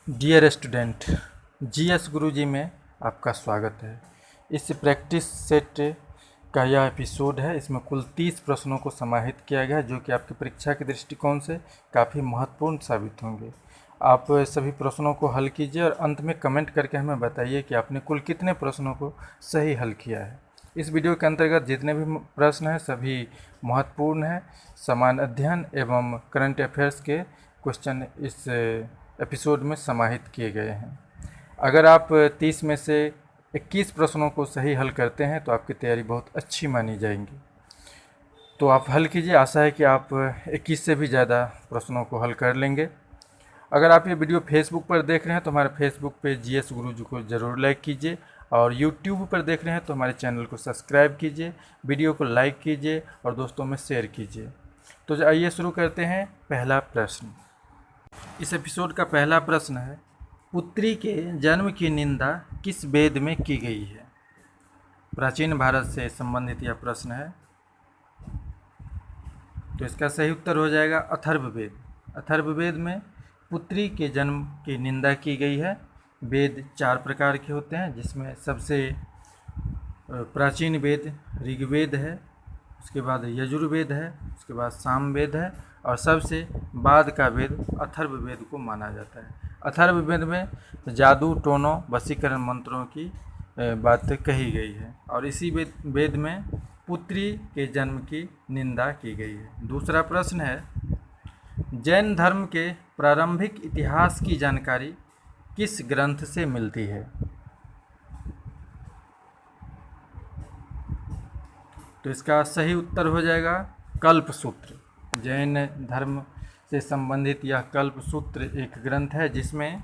Dear student, GS गुरुजी में आपका स्वागत है। इस प्रैक्टिस सेट का यह एपिसोड है। इसमें कुल 30 प्रश्नों को समाहित किया गया है जो कि आपकी परीक्षा के दृष्टिकोण से काफ़ी महत्वपूर्ण साबित होंगे। आप सभी प्रश्नों को हल कीजिए और अंत में कमेंट करके हमें बताइए कि आपने कुल कितने प्रश्नों को सही हल किया है। इस वीडियो के अंतर्गत जितने भी प्रश्न हैं सभी महत्वपूर्ण हैं। समान अध्ययन एवं करंट अफेयर्स के क्वेश्चन इस एपिसोड में समाहित किए गए हैं। अगर आप 30 में से 21 प्रश्नों को सही हल करते हैं तो आपकी तैयारी बहुत अच्छी मानी जाएगी। तो आप हल कीजिए, आशा है कि आप 21 से भी ज़्यादा प्रश्नों को हल कर लेंगे। अगर आप ये वीडियो फेसबुक पर देख रहे हैं तो हमारे फेसबुक पेज जीएस गुरुजी को ज़रूर लाइक कीजिए, और यूट्यूब पर देख रहे हैं तो हमारे चैनल को सब्सक्राइब कीजिए, वीडियो को लाइक कीजिए और दोस्तों में शेयर कीजिए। तो आइए शुरू करते हैं। पहला प्रश्न, इस एपिसोड का पहला प्रश्न है, पुत्री के जन्म की निंदा किस वेद में की गई है? प्राचीन भारत से संबंधित यह प्रश्न है। तो इसका सही उत्तर हो जाएगा अथर्ववेद। अथर्ववेद में पुत्री के जन्म की निंदा की गई है। वेद 4 प्रकार के होते हैं, जिसमें सबसे प्राचीन वेद ऋग्वेद है, उसके बाद यजुर्वेद है, उसके बाद सामवेद है, और सबसे बाद का वेद अथर्ववेद को माना जाता है। अथर्ववेद में जादू, टोनों, वशीकरण मंत्रों की बात कही गई है, और इसी वेद में पुत्री के जन्म की निंदा की गई है। दूसरा प्रश्न है, जैन धर्म के प्रारंभिक इतिहास की जानकारी किस ग्रंथ से मिलती है? तो इसका सही उत्तर हो जाएगा कल्पसूत्र। जैन धर्म से संबंधित यह कल्पसूत्र एक ग्रंथ है जिसमें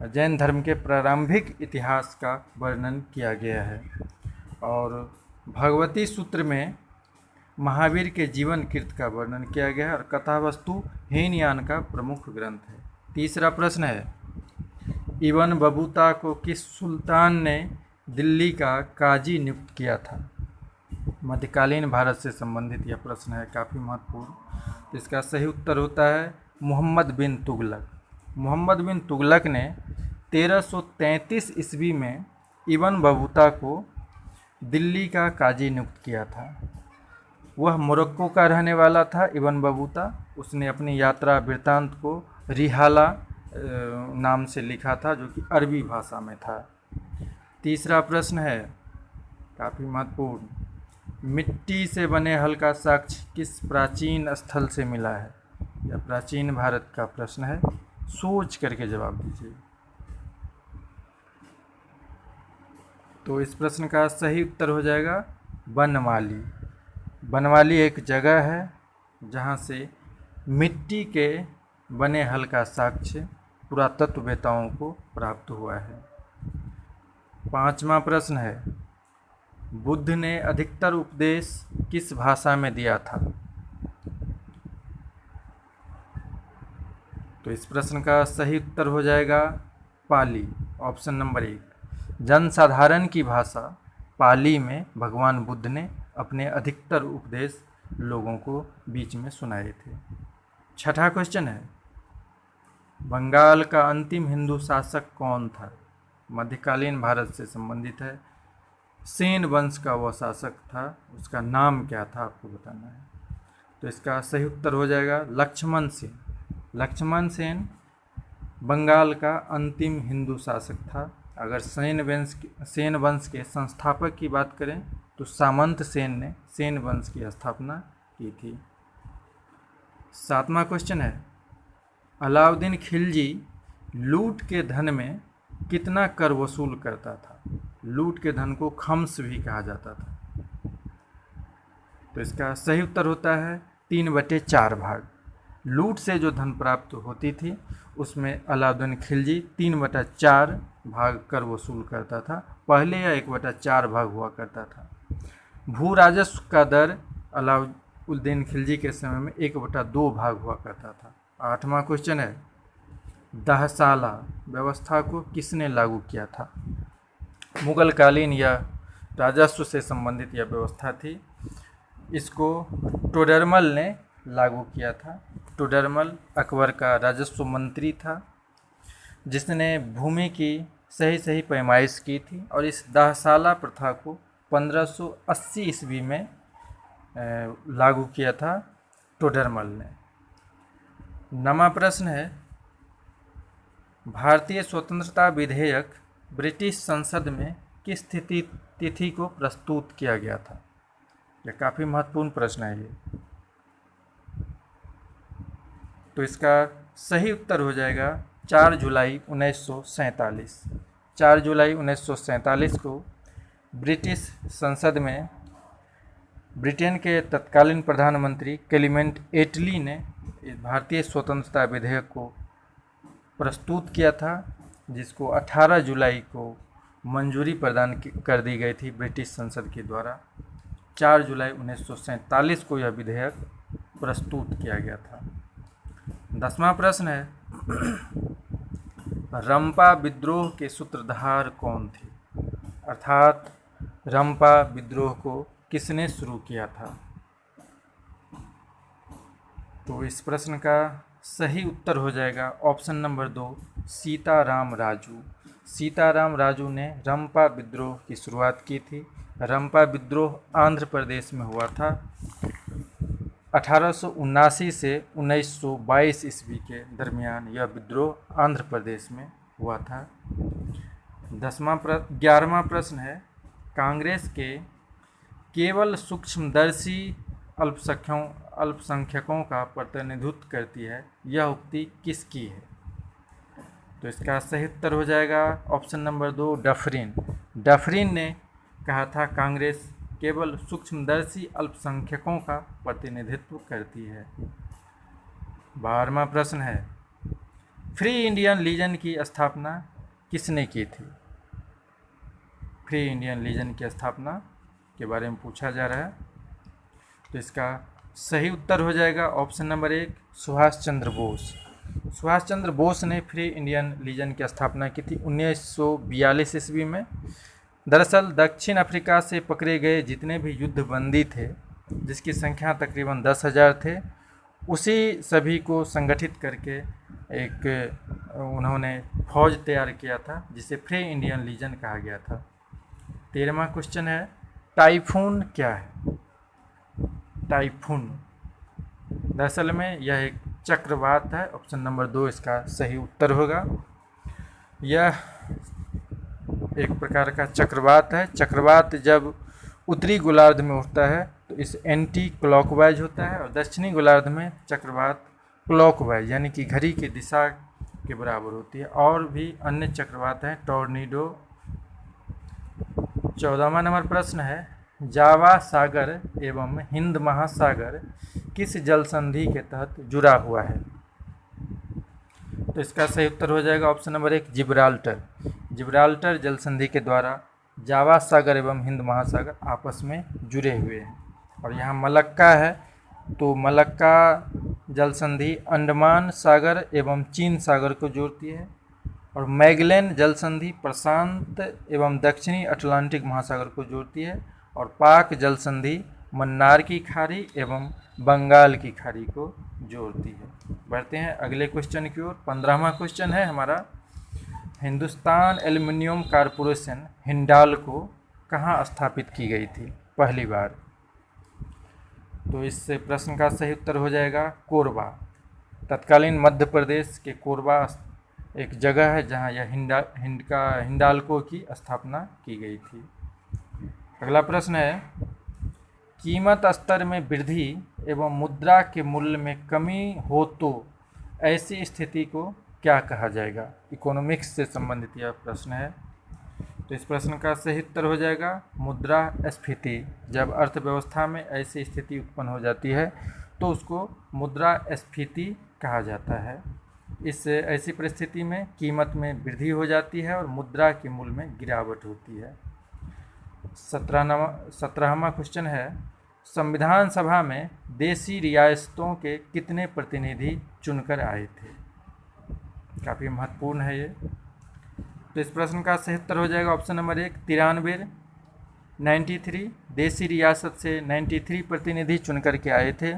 जैन धर्म के प्रारंभिक इतिहास का वर्णन किया गया है, और भगवती सूत्र में महावीर के जीवन कृत का वर्णन किया गया है, और कथावस्तु हीनयान का प्रमुख ग्रंथ है। तीसरा प्रश्न है, इब्न बतूता को किस सुल्तान ने दिल्ली का काजी नियुक्त किया था? मध्यकालीन भारत से संबंधित यह प्रश्न है, काफ़ी महत्वपूर्ण। तो इसका सही उत्तर होता है मोहम्मद बिन तुगलक। मोहम्मद बिन तुगलक ने 1333 ईस्वी में इब्न बतूता को दिल्ली का काजी नियुक्त किया था। वह मोरक्को का रहने वाला था इब्न बतूता। उसने अपनी यात्रा वृत्तांत को रिहाला नाम से लिखा था, जो कि अरबी भाषा में था। तीसरा प्रश्न है, काफ़ी महत्वपूर्ण, मिट्टी से बने हल का साक्ष्य किस प्राचीन स्थल से मिला है? यह प्राचीन भारत का प्रश्न है, सोच करके जवाब दीजिए। तो इस प्रश्न का सही उत्तर हो जाएगा बनमाली। बनमाली एक जगह है जहाँ से मिट्टी के बने हल का साक्ष्य पुरातत्ववेताओं को प्राप्त हुआ है। पांचवा प्रश्न है, बुद्ध ने अधिकतर उपदेश किस भाषा में दिया था? तो इस प्रश्न का सही उत्तर हो जाएगा पाली, ऑप्शन नंबर 1। जनसाधारण की भाषा पाली में भगवान बुद्ध ने अपने अधिकतर उपदेश लोगों को बीच में सुनाए थे। छठा क्वेश्चन है, बंगाल का अंतिम हिंदू शासक कौन था? मध्यकालीन भारत से संबंधित है। सेन वंश का वह शासक था, उसका नाम क्या था आपको बताना है। तो इसका सही उत्तर हो जाएगा लक्ष्मण सेन। लक्ष्मण सेन बंगाल का अंतिम हिंदू शासक था। अगर सेन वंश के संस्थापक की बात करें तो सामंत सेन ने सेन वंश की स्थापना की थी। सातवां क्वेश्चन है, अलाउद्दीन खिलजी लूट के धन में कितना कर वसूल करता था? लूट के धन को खम्स भी कहा जाता था। तो इसका सही उत्तर होता है 3/4 भाग। लूट से जो धन प्राप्त होती थी उसमें अलाउद्दीन खिलजी 3/4 भाग कर वसूल करता था। पहले यह 1/4 भाग हुआ करता था। भू राजस्व का दर अलाउद्दीन खिलजी के समय में 1/2 भाग हुआ करता था। आठवां क्वेश्चन है, दहसाला व्यवस्था को किसने लागू किया था? मुगल कालीन या राजस्व से संबंधित यह व्यवस्था थी। इसको टोडरमल ने लागू किया था। टोडरमल अकबर का राजस्व मंत्री था। जिसने भूमि की सही सही पैमाइश की थी और इस दाहशाला प्रथा को 1580 ईस्वी में लागू किया था टोडरमल ने। नवा प्रश्न है, भारतीय स्वतंत्रता विधेयक ब्रिटिश संसद में किस तिथि को प्रस्तुत किया गया था? यह काफ़ी महत्वपूर्ण प्रश्न है ये। तो इसका सही उत्तर हो जाएगा 4 जुलाई 1947। 4 जुलाई 1947 को ब्रिटिश संसद में ब्रिटेन के तत्कालीन प्रधानमंत्री क्लेमेंट एटली ने भारतीय स्वतंत्रता विधेयक को प्रस्तुत किया था, जिसको 18 जुलाई को मंजूरी प्रदान कर दी गई थी ब्रिटिश संसद के द्वारा। 4 जुलाई 1947 को यह विधेयक प्रस्तुत किया गया था। 10वां प्रश्न है, रंपा विद्रोह के सूत्रधार कौन थे? अर्थात रंपा विद्रोह को किसने शुरू किया था? तो इस प्रश्न का सही उत्तर हो जाएगा ऑप्शन नंबर 2, सीताराम राजू। सीताराम राजू ने रंपा विद्रोह की शुरुआत की थी। रंपा विद्रोह आंध्र प्रदेश में हुआ था। 1879 से 1922 ईस्वी के दरमियान यह विद्रोह आंध्र प्रदेश में हुआ था। 11वां प्रश्न है, कांग्रेस के केवल सूक्ष्मदर्शी अल्पसंख्यकों का प्रतिनिधित्व करती है, यह उक्ति किसकी है? तो इसका सही उत्तर हो जाएगा ऑप्शन नंबर 2, डफरिन। डफरिन ने कहा था कांग्रेस केवल सूक्ष्मदर्शी अल्पसंख्यकों का प्रतिनिधित्व करती है। 12वां प्रश्न है, फ्री इंडियन लीजन की स्थापना किसने की थी? फ्री इंडियन लीजन की स्थापना के बारे में पूछा जा रहा है। तो इसका सही उत्तर हो जाएगा ऑप्शन नंबर 1, सुभाष चंद्र बोस। सुभाष चंद्र बोस ने फ्री इंडियन लीजन की स्थापना की थी 1942 ईस्वी में। दरअसल दक्षिण अफ्रीका से पकड़े गए जितने भी युद्धबंदी थे, जिसकी संख्या तकरीबन 10,000 थे, उसी सभी को संगठित करके एक उन्होंने फौज तैयार किया था, जिसे फ्री इंडियन लीजन कहा गया था। 13वां क्वेश्चन है, टाइफून क्या है? टाइफून दरअसल में यह एक चक्रवात है। ऑप्शन नंबर 2 इसका सही उत्तर होगा। यह एक प्रकार का चक्रवात है। चक्रवात जब उत्तरी गोलार्ध में उठता है तो इस एंटी क्लॉकवाइज होता है और दक्षिणी गोलार्ध में चक्रवात क्लॉकवाइज यानी कि घड़ी की दिशा के बराबर होती है। और भी अन्य चक्रवात हैं, टॉर्नेडो। 14वां नंबर प्रश्न है, जावा सागर एवं हिंद महासागर किस जल संधि के तहत जुड़ा हुआ है? तो इसका सही उत्तर हो जाएगा ऑप्शन नंबर 1, जिब्राल्टर। जिब्राल्टर जल संधि के द्वारा जावा सागर एवं हिंद महासागर आपस में जुड़े हुए हैं। और यहाँ मलक्का है, तो मलक्का जल संधि अंडमान सागर एवं चीन सागर को जोड़ती है। और मैगेलन जल संधि प्रशांत एवं दक्षिणी अटलांटिक महासागर को जोड़ती है। और पाक जल संधि मन्नार की खाड़ी एवं बंगाल की खाड़ी को जोड़ती है। बढ़ते हैं अगले क्वेश्चन की ओर। 15वां क्वेश्चन है हमारा, हिंदुस्तान एल्युमिनियम कॉरपोरेशन हिंडाल्को कहाँ स्थापित की गई थी पहली बार? तो इस प्रश्न का सही उत्तर हो जाएगा कोरबा। तत्कालीन मध्य प्रदेश के कोरबा एक जगह है जहाँ यह हिंडाल्को की स्थापना की गई थी। अगला प्रश्न है, कीमत स्तर में वृद्धि एवं मुद्रा के मूल्य में कमी हो तो ऐसी स्थिति को क्या कहा जाएगा? इकोनॉमिक्स से संबंधित यह प्रश्न है। तो इस प्रश्न का सही उत्तर हो जाएगा मुद्रास्फीति। जब अर्थव्यवस्था में ऐसी स्थिति उत्पन्न हो जाती है तो उसको मुद्रास्फीति कहा जाता है। इस ऐसी परिस्थिति में कीमत में वृद्धि हो जाती है और मुद्रा के मूल्य में गिरावट होती है। 17वां क्वेश्चन है, संविधान सभा में देशी रियासतों के कितने प्रतिनिधि चुनकर आए थे? काफ़ी महत्वपूर्ण है ये। तो इस प्रश्न का सही उत्तर हो जाएगा ऑप्शन नंबर 1, 93। 93 देशी रियासत से 93 प्रतिनिधि चुनकर के आए थे।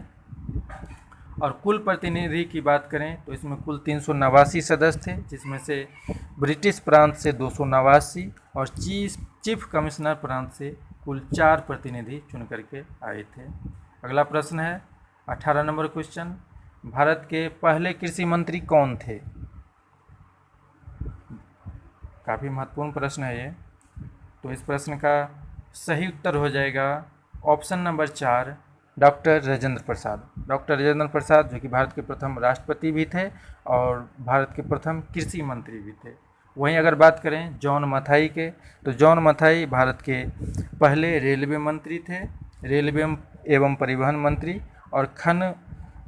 और कुल प्रतिनिधि की बात करें तो इसमें कुल 389 सदस्य थे, जिसमें से ब्रिटिश प्रांत से 289 और चीफ कमिश्नर प्रांत से कुल 4 प्रतिनिधि चुन करके आए थे। अगला प्रश्न है 18 नंबर क्वेश्चन, भारत के पहले कृषि मंत्री कौन थे? काफ़ी महत्वपूर्ण प्रश्न है ये। तो इस प्रश्न का सही उत्तर हो जाएगा option number 4, doctor Rajendra Prasad. Doctor Rajendra Prasad जो कि भारत के प्रथम राष्ट्रपति भी थे और भारत के प्रथम कृषि मंत्री भी थे। वहीं अगर बात करें जॉन मथाई के, तो जॉन मथाई भारत के पहले रेलवे मंत्री थे, रेलवे एवं परिवहन मंत्री। और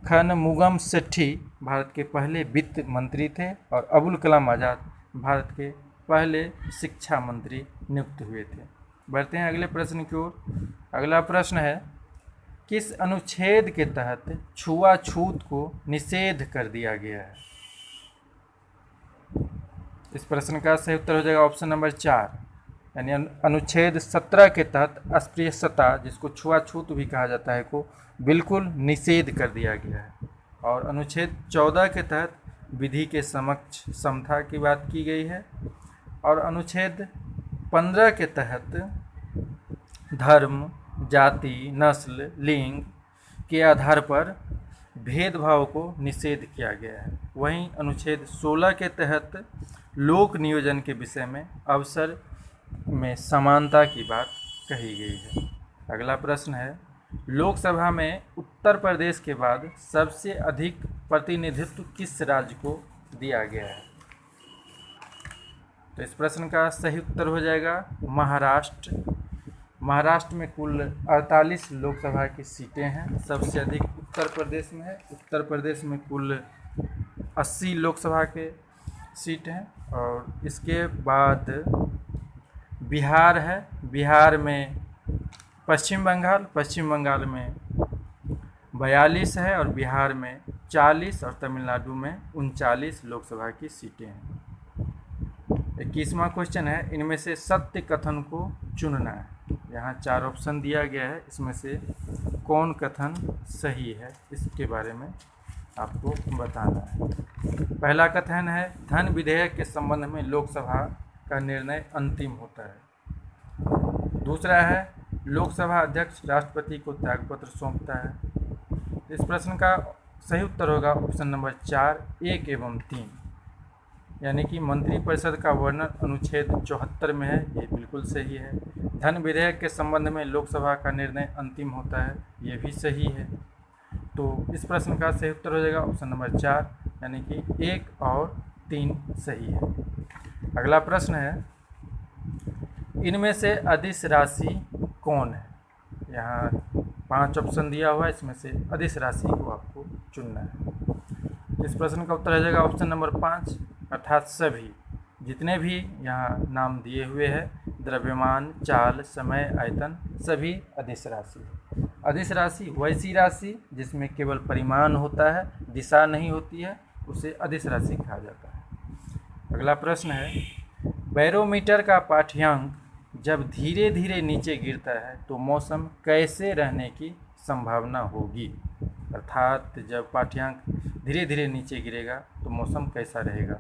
खनमुगम सेठी भारत के पहले वित्त मंत्री थे और अबुल कलाम आज़ाद भारत के पहले शिक्षा मंत्री नियुक्त हुए थे। बढ़ते हैं अगले प्रश्न की ओर। अगला प्रश्न है, किस अनुच्छेद के तहत छुआछूत को निषेध कर दिया गया है? इस प्रश्न का सही उत्तर हो जाएगा ऑप्शन नंबर 4, यानी अनुच्छेद 17 के तहत अस्पृश्यता, जिसको छुआछूत भी कहा जाता है, को बिल्कुल निषेध कर दिया गया है। और अनुच्छेद 14 के तहत विधि के समक्ष समता की बात की गई है। और अनुच्छेद 15 के तहत धर्म, जाति, नस्ल, लिंग के आधार पर भेदभाव को निषेध किया गया है। वहीं अनुच्छेद 16 के तहत लोक नियोजन के विषय में अवसर में समानता की बात कही गई है। अगला प्रश्न है, लोकसभा में उत्तर प्रदेश के बाद सबसे अधिक प्रतिनिधित्व किस राज्य को दिया गया है? तो इस प्रश्न का सही उत्तर हो जाएगा महाराष्ट्र। महाराष्ट्र में कुल 48 लोकसभा की सीटें हैं, सबसे अधिक उत्तर प्रदेश में है। उत्तर प्रदेश में कुल 80 लोकसभा के सीट हैं। और इसके बाद बिहार है, बिहार में पश्चिम बंगाल में 42 है और बिहार में 40 और तमिलनाडु में 39 लोकसभा की सीटें हैं। 21वां क्वेश्चन है, इनमें से सत्य कथन को चुनना है। यहाँ 4 ऑप्शन दिया गया है, इसमें से कौन कथन सही है इसके बारे में आपको बताना है। पहला कथन है, धन विधेयक के संबंध में लोकसभा का निर्णय अंतिम होता है। दूसरा है, लोकसभा अध्यक्ष राष्ट्रपति को त्यागपत्र सौंपता है। इस प्रश्न का सही उत्तर होगा ऑप्शन नंबर 4, 1 एवं 3, यानी कि मंत्रिपरिषद का वर्णन अनुच्छेद 74 में है, ये बिल्कुल सही है। धन विधेयक के संबंध में लोकसभा का निर्णय अंतिम होता है, ये भी सही है। तो इस प्रश्न का सही उत्तर हो जाएगा ऑप्शन नंबर 4, यानी कि 1 और 3 सही है। अगला प्रश्न है, इनमें से अदिश राशि कौन है? यहाँ 5 ऑप्शन दिया हुआ है, इसमें से अदिश राशि को आपको चुनना है। इस प्रश्न का उत्तर हो जाएगा ऑप्शन नंबर 5, अर्थात सभी जितने भी यहाँ नाम दिए हुए हैं, द्रव्यमान, चाल, समय, आयतन, सभी अदिश राशि। अदिश राशि वैसी राशि जिसमें केवल परिमाण होता है, दिशा नहीं होती है, उसे अदिश राशि कहा जाता है। अगला प्रश्न है, बैरोमीटर का पाठ्यांक जब धीरे धीरे नीचे गिरता है तो मौसम कैसे रहने की संभावना होगी? अर्थात जब पाठ्यांक धीरे धीरे नीचे गिरेगा तो मौसम कैसा रहेगा?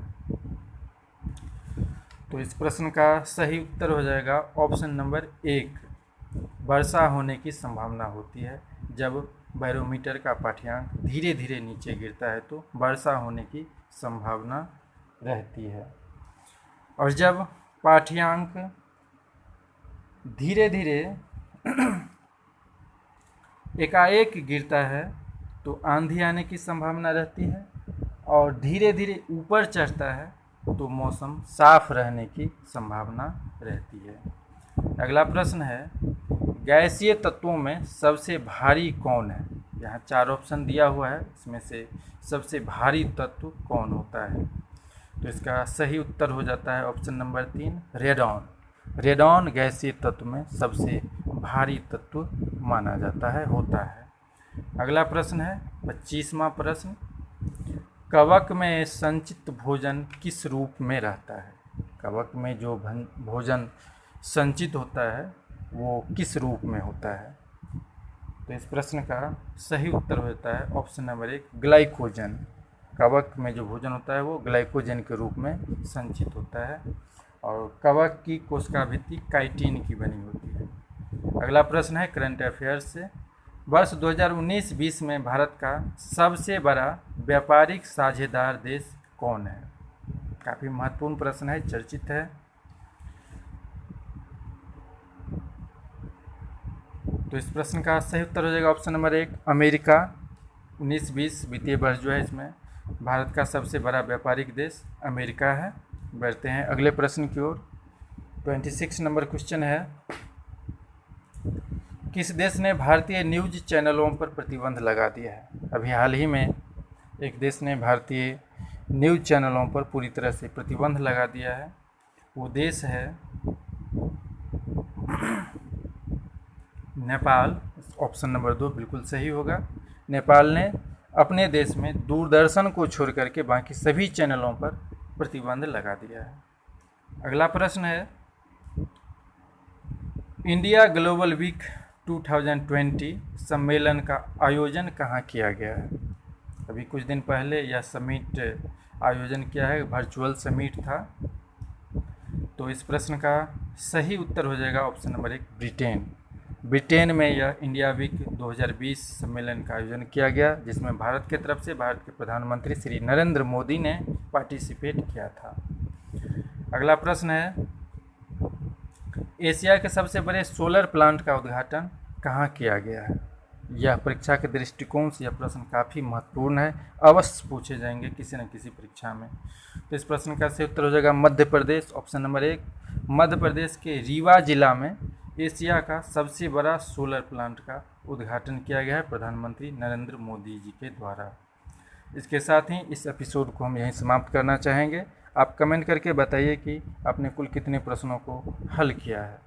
तो इस प्रश्न का सही उत्तर हो जाएगा ऑप्शन नंबर 1, वर्षा होने की संभावना होती है। जब बैरोमीटर का पाठ्यांक धीरे धीरे नीचे गिरता है तो वर्षा होने की संभावना रहती है। और जब पाठ्यांक धीरे धीरे एकाएक गिरता है तो आंधी आने की संभावना रहती है, और धीरे धीरे ऊपर चढ़ता है तो मौसम साफ रहने की संभावना रहती है। अगला प्रश्न है, गैसीय तत्वों में सबसे भारी कौन है? यहाँ 4 ऑप्शन दिया हुआ है, इसमें से सबसे भारी तत्व कौन होता है? तो इसका सही उत्तर हो जाता है ऑप्शन नंबर 3, रेडॉन। रेडॉन गैसीय तत्व में सबसे भारी तत्व माना जाता है, होता है। अगला प्रश्न है 25वां प्रश्न, कवक में संचित भोजन किस रूप में रहता है? कवक में जो भोजन संचित होता है वो किस रूप में होता है? तो इस प्रश्न का सही उत्तर होता है ऑप्शन नंबर 1 ग्लाइकोजन। कवक में जो भोजन होता है वो ग्लाइकोजन के रूप में संचित होता है और कवक की कोशिका भित्ति काइटिन की बनी होती है। अगला प्रश्न है करंट अफेयर्स से, वर्ष 2019-20 में भारत का सबसे बड़ा व्यापारिक साझेदार देश कौन है? काफ़ी महत्वपूर्ण प्रश्न है, चर्चित है। तो इस प्रश्न का सही उत्तर हो जाएगा ऑप्शन नंबर 1 अमेरिका। 19-20 वित्तीय वर्ष जो है इसमें भारत का सबसे बड़ा व्यापारिक देश अमेरिका है। बढ़ते हैं अगले प्रश्न की ओर। 26 नंबर क्वेश्चन है, किस देश ने भारतीय न्यूज चैनलों पर प्रतिबंध लगा दिया है? अभी हाल ही में एक देश ने भारतीय न्यूज चैनलों पर पूरी तरह से प्रतिबंध लगा दिया है। वो देश है नेपाल। ऑप्शन नंबर 2 बिल्कुल सही होगा। नेपाल ने अपने देश में दूरदर्शन को छोड़ करके बाकी सभी चैनलों पर प्रतिबंध लगा दिया है। अगला प्रश्न है, इंडिया ग्लोबल वीक 2020 सम्मेलन का आयोजन कहाँ किया गया है? अभी कुछ दिन पहले यह समिट आयोजन किया है, वर्चुअल समिट था। तो इस प्रश्न का सही उत्तर हो जाएगा ऑप्शन नंबर 1 ब्रिटेन। ब्रिटेन में यह इंडिया वीक 2020 सम्मेलन का आयोजन किया गया, जिसमें भारत की तरफ से भारत के प्रधानमंत्री श्री नरेंद्र मोदी ने पार्टिसिपेट किया था। अगला प्रश्न है, एशिया के सबसे बड़े सोलर प्लांट का उद्घाटन कहाँ किया गया है? यह परीक्षा के दृष्टिकोण से यह प्रश्न काफ़ी महत्वपूर्ण है, अवश्य पूछे जाएंगे किसी न किसी परीक्षा में। तो इस प्रश्न का सही उत्तर हो जाएगा मध्य प्रदेश। ऑप्शन नंबर 1 मध्य प्रदेश के रीवा जिला में एशिया का सबसे बड़ा सोलर प्लांट का उद्घाटन किया गया है प्रधानमंत्री नरेंद्र मोदी जी के द्वारा। इसके साथ ही इस एपिसोड को हम यहीं समाप्त करना चाहेंगे। आप कमेंट करके बताइए कि आपने कुल कितने प्रश्नों को हल किया है।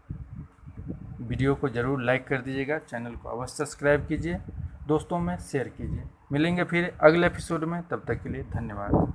वीडियो को ज़रूर लाइक कर दीजिएगा, चैनल को अवश्य सब्सक्राइब कीजिए, दोस्तों में शेयर कीजिए। मिलेंगे फिर अगले एपिसोड में, तब तक के लिए धन्यवाद।